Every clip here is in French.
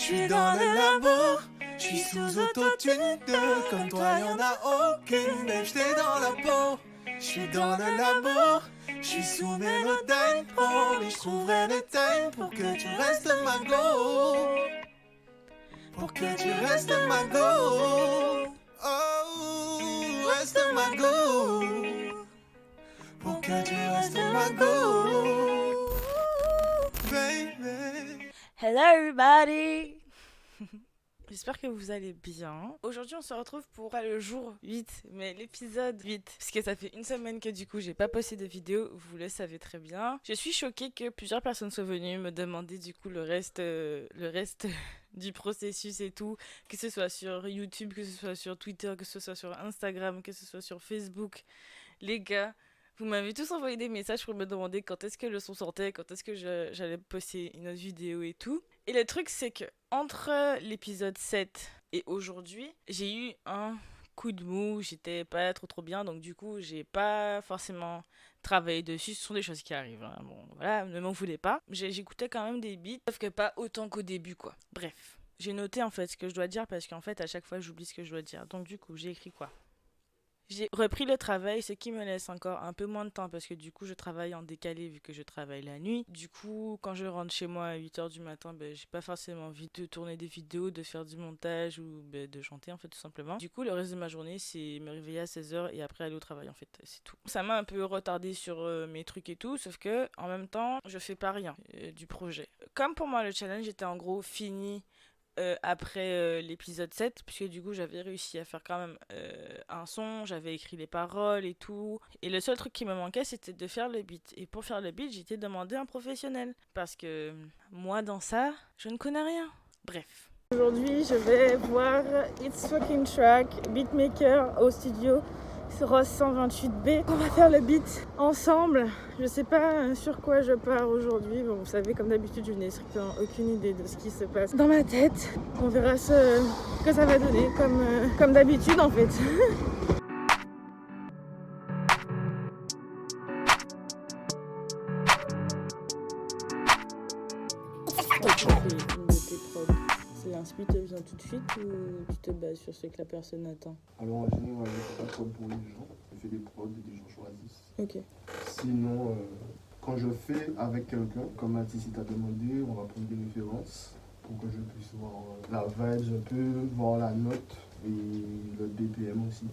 J'suis dans le labo, j'suis sous autotune. Comme toi y'en a aucune, babe, j't'ai dans la peau. J'suis dans le labo, j'suis sous Melodyne Pro. Mais j'trouverai le time pour que tu restes ma go. Pour que tu restes ma go. Oh, reste ma go. Pour que tu restes ma go. Baby. Hello everybody. J'espère que vous allez bien. Aujourd'hui on se retrouve pour pas le jour 8 mais l'épisode 8. Parce que ça fait une semaine que du coup j'ai pas posté de vidéo, vous le savez très bien. Je suis choquée que plusieurs personnes soient venues me demander du coup le reste du processus et tout. Que ce soit sur YouTube, que ce soit sur Twitter, que ce soit sur Instagram, que ce soit sur Facebook. Les gars, vous m'avez tous envoyé des messages pour me demander quand est-ce que le son sortait, quand est-ce que j'allais poster une autre vidéo et tout. Et le truc, c'est que entre l'épisode 7 et aujourd'hui, j'ai eu un coup de mou, j'étais pas trop bien, donc du coup, j'ai pas forcément travaillé dessus. Ce sont des choses qui arrivent, hein. Bon, voilà, ne m'en voulez pas. J'écoutais quand même des beats, sauf que pas autant qu'au début, quoi. Bref, j'ai noté en fait ce que je dois dire parce qu'en fait, à chaque fois, j'oublie ce que je dois dire. Donc du coup, j'ai écrit quoi ? J'ai repris le travail, ce qui me laisse encore un peu moins de temps parce que du coup je travaille en décalé vu que je travaille la nuit. Du coup quand je rentre chez moi à 8h du matin, j'ai pas forcément envie de tourner des vidéos, de faire du montage ou de chanter en fait tout simplement. Du coup le reste de ma journée c'est me réveiller à 16h et après aller au travail en fait, c'est tout. Ça m'a un peu retardé sur mes trucs et tout, sauf que en même temps je fais pas rien du projet. Comme pour moi le challenge était en gros fini après l'épisode 7, puisque du coup j'avais réussi à faire quand même un son, j'avais écrit les paroles et tout. Et le seul truc qui me manquait c'était de faire le beat. Et pour faire le beat, j'étais demandé un professionnel. Parce que moi dans ça, je ne connais rien. Bref. Aujourd'hui, je vais voir It's Fucking Track, beatmaker au studio. Ross 128B. On va faire le beat ensemble. Je sais pas sur quoi je pars aujourd'hui. Bon, vous savez, comme d'habitude, je n'ai strictement aucune idée de ce qui se passe dans ma tête. On verra ce que ça va donner, comme d'habitude en fait. C'est l'inspi te vient tout de suite ou tu te bases sur ce que la personne attend? Alors en général, je fais pas trop pour les gens. Je fais des prods et des gens choisissent. Ok. Sinon, quand je fais avec quelqu'un, comme Mathis t'a demandé, on va prendre des références pour que je puisse voir la vibe un peu, voir la note et le BPM aussi.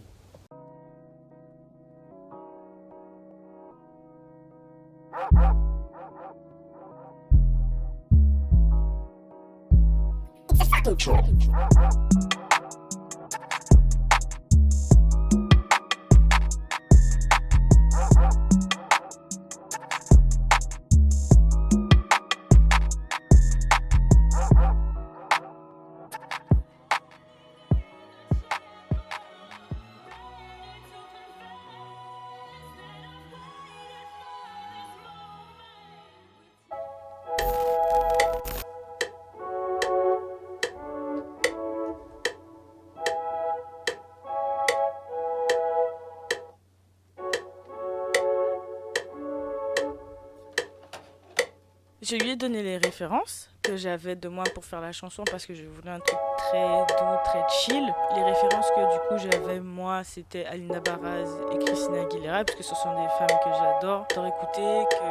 Je lui ai donné les références que j'avais de moi pour faire la chanson parce que je voulais un truc très doux, très chill. Les références que du coup j'avais moi c'était Alina Baraz et Christina Aguilera parce que ce sont des femmes que j'adore écouter, que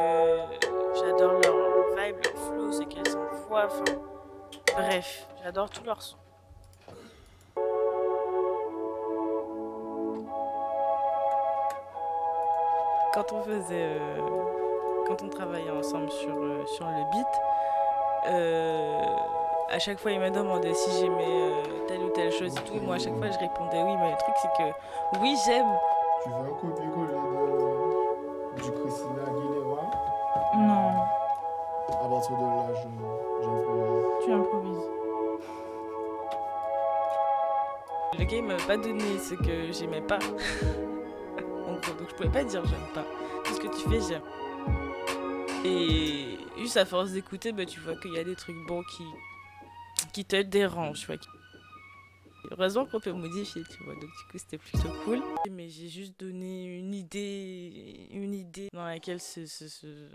j'adore leur vibe, leur flow, c'est qu'elles s'envoient, enfin bref, j'adore tous leurs sons. Quand on travaillait ensemble sur le beat, à chaque fois il me demandait si j'aimais telle ou telle chose et tout. Moi à chaque fois je répondais oui, mais le truc c'est que oui j'aime. Tu veux un copier-coller du Christina Aguilera? Non, À partir de là, j'improvise. tu improvises. Le gars il m'avait pas donné ce que j'aimais pas. Donc je pouvais pas dire j'aime pas. Tout ce que tu fais j'aime. Et juste à force d'écouter, tu vois qu'il y a des trucs bons qui te dérangent. Tu vois. Heureusement qu'on peut modifier, tu vois, donc du coup c'était plutôt cool. Mais j'ai juste donné une idée dans laquelle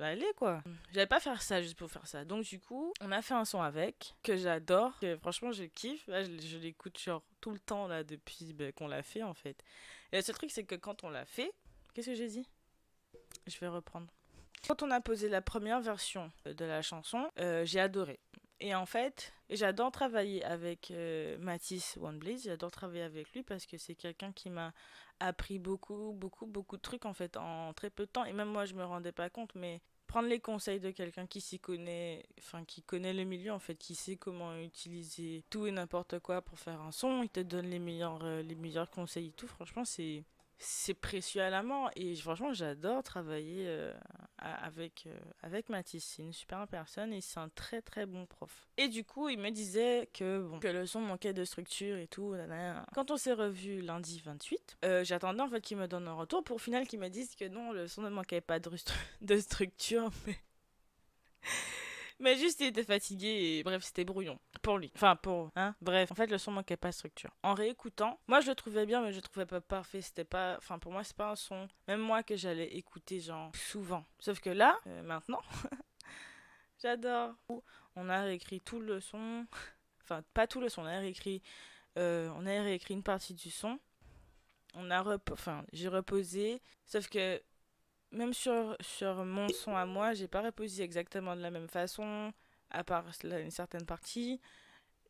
aller quoi. J'allais pas faire ça juste pour faire ça. Donc du coup, on a fait un son avec, que j'adore, que franchement je kiffe. Là, je l'écoute genre tout le temps là depuis qu'on l'a fait en fait. Et le seul truc c'est que quand on l'a fait, qu'est-ce que j'ai dit? Je vais reprendre. Quand on a posé la première version de la chanson, j'ai adoré. Et en fait, j'adore travailler avec Mathis One Blaze, j'adore travailler avec lui parce que c'est quelqu'un qui m'a appris beaucoup de trucs en fait en très peu de temps. Et même moi, je me rendais pas compte, mais prendre les conseils de quelqu'un qui s'y connaît, enfin qui connaît le milieu en fait, qui sait comment utiliser tout et n'importe quoi pour faire un son, il te donne les meilleurs conseils et tout. Franchement, c'est précieux à la mort et franchement j'adore travailler avec Mathis, c'est une super personne et c'est un très très bon prof. Et du coup il me disait que le son manquait de structure et tout. Nanana. Quand on s'est revu lundi 28, j'attendais en fait qu'il me donne un retour pour au final qu'il me dise que non, le son ne manquait pas de structure, mais juste il était fatigué et bref c'était brouillon pour lui. Enfin pour bref en fait le son manquait pas de structure. En réécoutant, moi je le trouvais bien mais je le trouvais pas parfait. C'était pas, enfin pour moi c'est pas un son même moi que j'allais écouter genre souvent. Sauf que là maintenant j'adore. On a réécrit tout le son, enfin pas tout le son, on a réécrit une partie du son. J'ai reposé sauf que même sur mon son à moi, j'ai pas reposé exactement de la même façon, à part une certaine partie.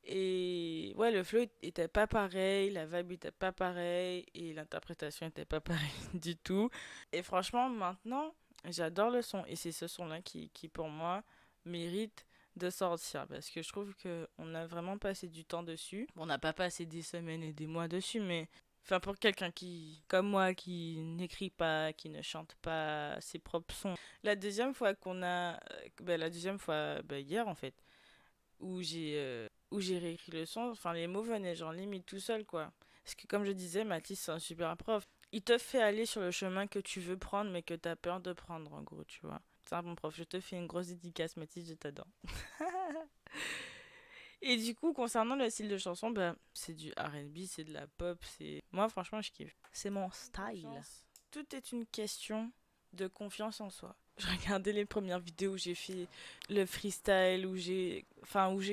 Et ouais, le flow était pas pareil, la vibe était pas pareil, et l'interprétation était pas pareille du tout. Et franchement, maintenant, j'adore le son. Et c'est ce son-là qui, pour moi, mérite de sortir. Parce que je trouve qu'on a vraiment passé du temps dessus. Bon, on n'a pas passé des semaines et des mois dessus, mais enfin, pour quelqu'un comme moi, qui n'écrit pas, qui ne chante pas ses propres sons. La deuxième fois hier en fait, où j'ai réécrit le son, enfin les mots venaient genre limite tout seul quoi. Parce que comme je disais, Mathis c'est un super prof. Il te fait aller sur le chemin que tu veux prendre mais que t'as peur de prendre en gros, tu vois. C'est un bon prof, je te fais une grosse dédicace Mathis, je t'adore. Et du coup, concernant le style de chanson, c'est du R&B, c'est de la pop, c'est... Moi, franchement, je kiffe. C'est mon style. Tout est une question de confiance en soi. Je regardais les premières vidéos où j'ai fait le freestyle, où j'ai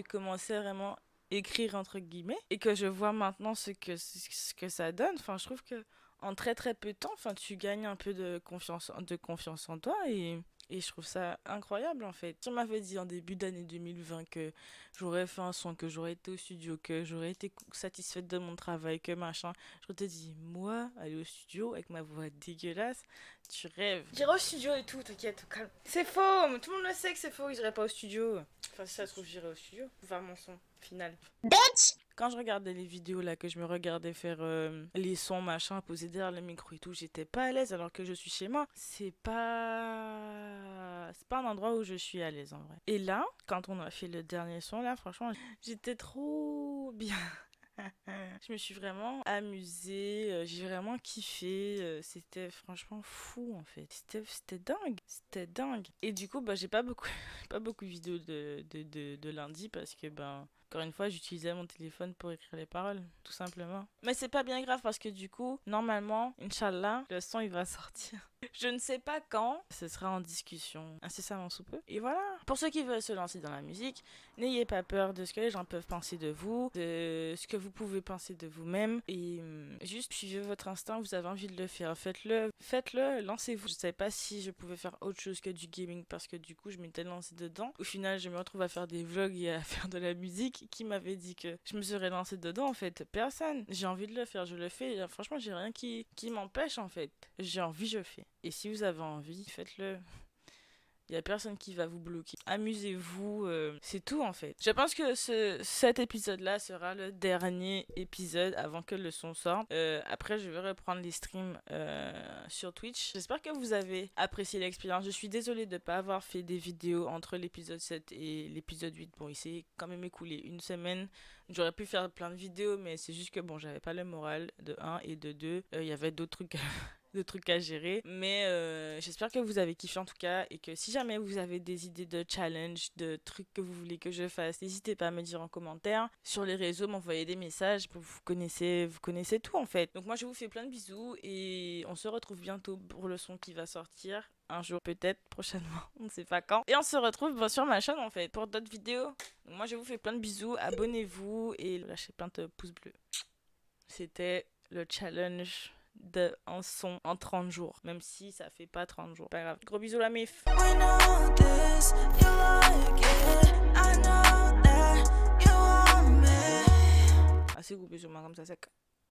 commencé à vraiment écrire entre guillemets, et que je vois maintenant ce que ça donne. Enfin, je trouve que en très très peu de temps, enfin, tu gagnes un peu de confiance en toi et je trouve ça incroyable en fait. Tu m'avais dit en début d'année 2020 que j'aurais fait un son, que j'aurais été au studio, que j'aurais été satisfaite de mon travail, que machin. Je te dis, moi, aller au studio avec ma voix dégueulasse, tu rêves. J'irai au studio et tout, t'inquiète, calme. C'est faux, mais tout le monde le sait que c'est faux, j'irai pas au studio. Enfin, si ça se trouve, j'irai au studio pour faire mon son final. Bitch! Quand je regardais les vidéos là, que je me regardais faire les sons, machin, poser derrière le micro et tout, j'étais pas à l'aise alors que je suis chez moi. C'est pas un endroit où je suis à l'aise en vrai. Et là, quand on a fait le dernier son là, franchement, j'étais trop bien. Je me suis vraiment amusée, j'ai vraiment kiffé, c'était franchement fou en fait. C'était dingue. Et du coup, j'ai pas beaucoup, pas beaucoup de vidéos de lundi parce que encore une fois, j'utilisais mon téléphone pour écrire les paroles, tout simplement. Mais c'est pas bien grave parce que du coup, normalement, Inch'Allah, le son il va sortir. Je ne sais pas quand, ce sera en discussion incessamment sous peu. Et voilà. Pour ceux qui veulent se lancer dans la musique, n'ayez pas peur de ce que les gens peuvent penser de vous, de ce que vous pouvez penser de vous-même. Et juste suivez votre instinct, vous avez envie de le faire. Faites-le, lancez-vous. Je ne savais pas si je pouvais faire autre chose que du gaming parce que du coup, je m'étais lancée dedans. Au final, je me retrouve à faire des vlogs et à faire de la musique. Qui m'avait dit que je me serais lancée dedans en fait? Personne. J'ai envie de le faire, je le fais. Et franchement, j'ai rien qui m'empêche en fait. J'ai envie, je fais. Et si vous avez envie, faites-le. Il n'y a personne qui va vous bloquer. Amusez-vous, c'est tout en fait. Je pense que cet épisode-là sera le dernier épisode avant que le son sorte. Après, je vais reprendre les streams sur Twitch. J'espère que vous avez apprécié l'expérience. Je suis désolée de ne pas avoir fait des vidéos entre l'épisode 7 et l'épisode 8. Bon, il s'est quand même écoulé une semaine. J'aurais pu faire plein de vidéos, mais c'est juste que j'avais pas le moral de 1 et de 2. Il y avait d'autres trucs de trucs à gérer. Mais j'espère que vous avez kiffé en tout cas, et que si jamais vous avez des idées de challenge, de trucs que vous voulez que je fasse, n'hésitez pas à me dire en commentaire. Sur les réseaux, m'envoyer des messages, vous connaissez tout en fait. Donc moi je vous fais plein de bisous et on se retrouve bientôt pour le son qui va sortir. Un jour peut-être, prochainement, on ne sait pas quand. Et on se retrouve sur ma chaîne en fait pour d'autres vidéos. Donc moi je vous fais plein de bisous, abonnez-vous et lâchez plein de pouces bleus. C'était le challenge d'un son en 30 jours, même si ça fait pas 30 jours. Pas grave. Gros bisous la mif. Assez gros bisous, comme ça sec.